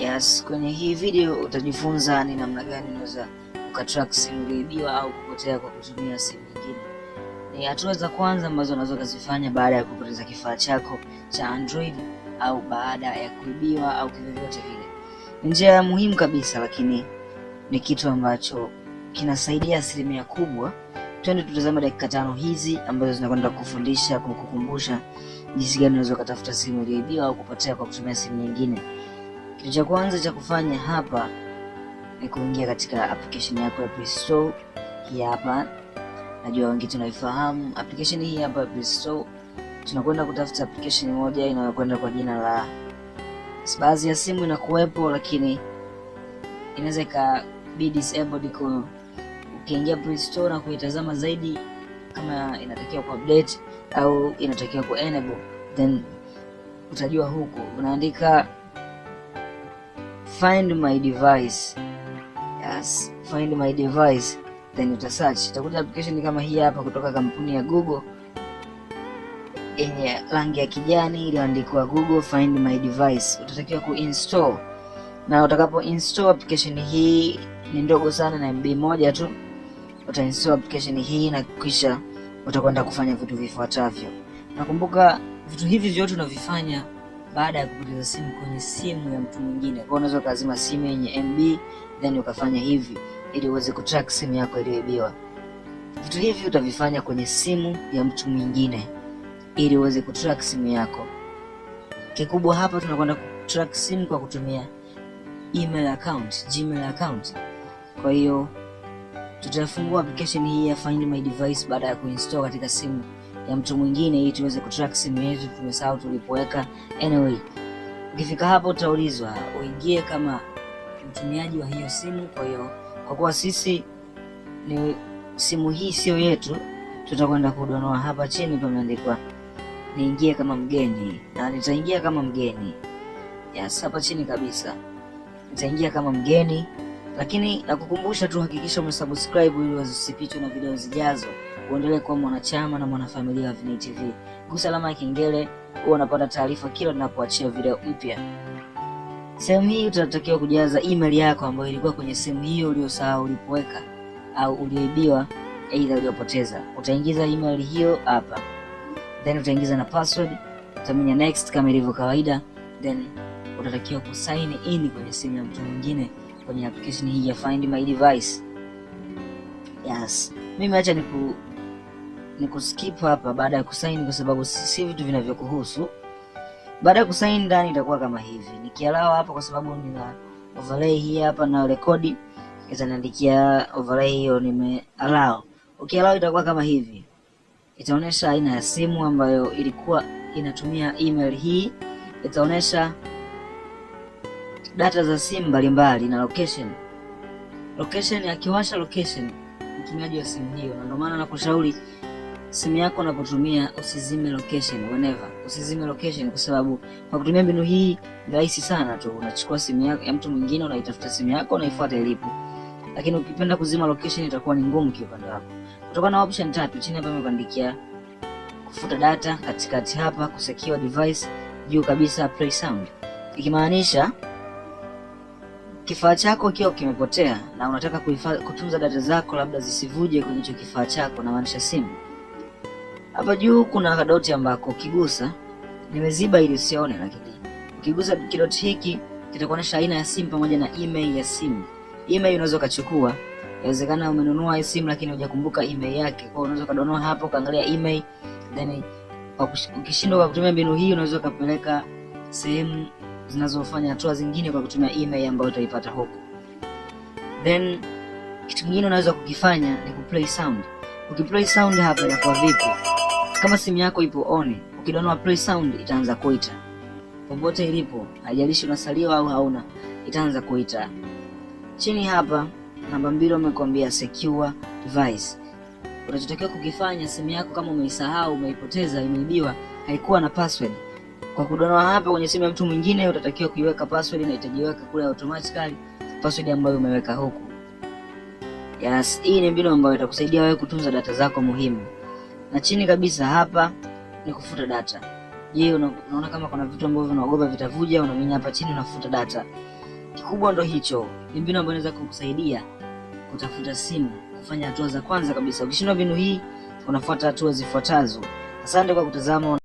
Yes, kwenye hii video utajifunza ni namna gani unaweza ukatrack simu iliyoibiwa au kupotea kwa kutumia simu nyingine. Ni hatua za kwanza ambazo unaweza kuzifanya baada ya kupoteza kifaa chako cha Android au baada ya kuibiwa au vyovyote vile. Ni njia muhimu kabisa, lakini ni kitu ambacho kinasaidia asilimia kubwa. Twende tutazame dakika 5 hizi ambazo zinakwenda kufundisha, kukukumbusha jinsi gani unaweza kutafuta simu iliyoibiwa au kupotea kwa kutumia simu nyingine. Kitu cha kwanza cha kufanya hapa ni kuingia katika application yako ya Play Store. Hii hapa, najua wengi tunaifahamu application hii hapa ya Play Store. Tunakwenda kutafuta application moja inayokwenda kwa jina la, baadhi ya simu inakuwepo, lakini inaweza ikabidi disabled. Ukiingia Play Store na kuitazama zaidi kama inatakiwa ku update au inatakiwa ku enable, then utajua huko unaandika find my device. Yes, find my device, then uta search. Utakuta application kama hii hapa kutoka kampuni ya Google yenye rangi ya kijani iliyoandikwa Google Find My Device. Utatakiwa kuinstall, na utakapo install application hii ni ndogo sana na MB moja tu. Utainstall application hii na kisha utakwenda kufanya vitu vifuatavyo. Nakumbuka vitu hivi vyote unavifanya baada ya kupoteza simu kwenye simu ya mtu mwingine. Kwa unaweza kuzima simu yenye MB then ukafanya hivi ili uweze kutrack simu yako iliyoibiwa. Vitu hivi utavifanya kwenye simu ya mtu mwingine ili uweze kutrack simu yako. Kikubwa hapa tunakwenda kutrack simu kwa kutumia email account, Gmail account. Kwa hiyo tutafungua application hii ya Find My Device baada ya kuinstall katika simu ya mtu mwingine ili tuweze kutrack simu yetu. Tumesahau tulipoweka. Anyway, ukifika hapo utaulizwa uingie kama mtumiaji wa hiyo simu. Kwa hiyo kwa kuwa sisi ni simu hii sio yetu, tutakwenda kudonoa hapa chini pameandikwa niingie kama mgeni, na nitaingia kama mgeni. Yes, hapa chini kabisa nitaingia kama mgeni, lakini nakukumbusha tu hakikisha umesubscribe ili usipitwe na video zijazo. Uendelee kuwa mwanachama na mwanafamilia wa Vinei TV. Gusa alama ya kengele uwe unapata taarifa kila ninapoachia video mpya. Sehemu hii utatakiwa kujaza email yako ambayo ilikuwa kwenye simu hiyo uliyosahau ulipoweka au ulioibiwa aidha uliyopoteza. Utaingiza email hiyo hapa, then utaingiza na password, utaminya next kama ilivyo kawaida, then utatakiwa kusign in kwenye simu ya mtu mwingine kwenye application hii ya Find My Device. Yes, mimi acha niku-skip hapa baada ya kusign kwa sababu si vitu vinavyokuhusu. Baada ya kusign ndani itakuwa kama hivi. Nikiallow hapa kwa sababu nina overlay hii hapa na rekodi, itaniandikia overlay hiyo nimeallow. Ukiallow itakuwa kama hivi. Itaonesha aina ya simu ambayo ilikuwa inatumia email hii. Itaonesha data za simu mbalimbali na location. Location, akiwasha location mtumiaji wa simu hiyo, na ndio maana nakushauri simu yako unapotumia usizime location whenever. Usizime location kwa sababu kwa kutumia mbinu hii ni rahisi sana tu. Unachukua simu yako ya mtu mwingine, unaitafuta simu yako, unaifuata ilipo. Lakini ukipenda kuzima location itakuwa ni ngumu kwa upande wako. Kutokana na option 3 chini hapa imeandikia kufuta data, katikati hapa kusecure device, juu kabisa play sound. Ikimaanisha kifaa chako kikiwa kimepotea na unataka kutunza data zako labda zisivuje kwenye hicho kifaa chako, na maanisha simu. Hapa juu kuna kadoti ambako ukigusa, nimeziba ili usione, lakini ukigusa kidoti hiki kitakuonyesha aina ya simu pamoja na email ya simu. Email unaweza kuchukua, inawezekana umenunua hii simu lakini hujakumbuka email yake. Kwa hiyo unaweza kudonoa hapo kaangalia email, then ukishindwa kwa kutumia mbinu hii unaweza kupeleka sehemu zinazofanya hatua zingine kwa kutumia email ambayo utaipata huko. Then kitu kingine unaweza kukifanya ni kuplay sound. Ukiplay sound hapa inakuwa vipi? Kama simu yako ipo on, ukidonoa play sound itaanza kuita. Popote ilipo, haijalishi unasaliwa au hauna, itaanza kuita. Chini hapa namba 2 wamekwambia secure device. Unachotakiwa kukifanya, simu yako kama umeisahau, umeipoteza, imeibiwa, haikuwa na password, kwa kudonoa hapa kwenye simu ya mtu mwingine utatakiwa kuiweka password na itajiweka kule automatically password ambayo umeweka huku. Yes, hii ni mbinu ambayo itakusaidia wewe kutunza data zako muhimu. Na chini kabisa hapa ni kufuta data. Je, unaona kama kuna vitu ambavyo unaogopa vitavuja, unaminya hapa chini unafuta data. kikubwa ndo hicho. Ni mbinu ambayo inaweza kukusaidia kutafuta simu, kufanya hatua za kwanza kabisa. Ukishindwa mbinu hii, unafuata hatua zifuatazo. Asante kwa kutazama.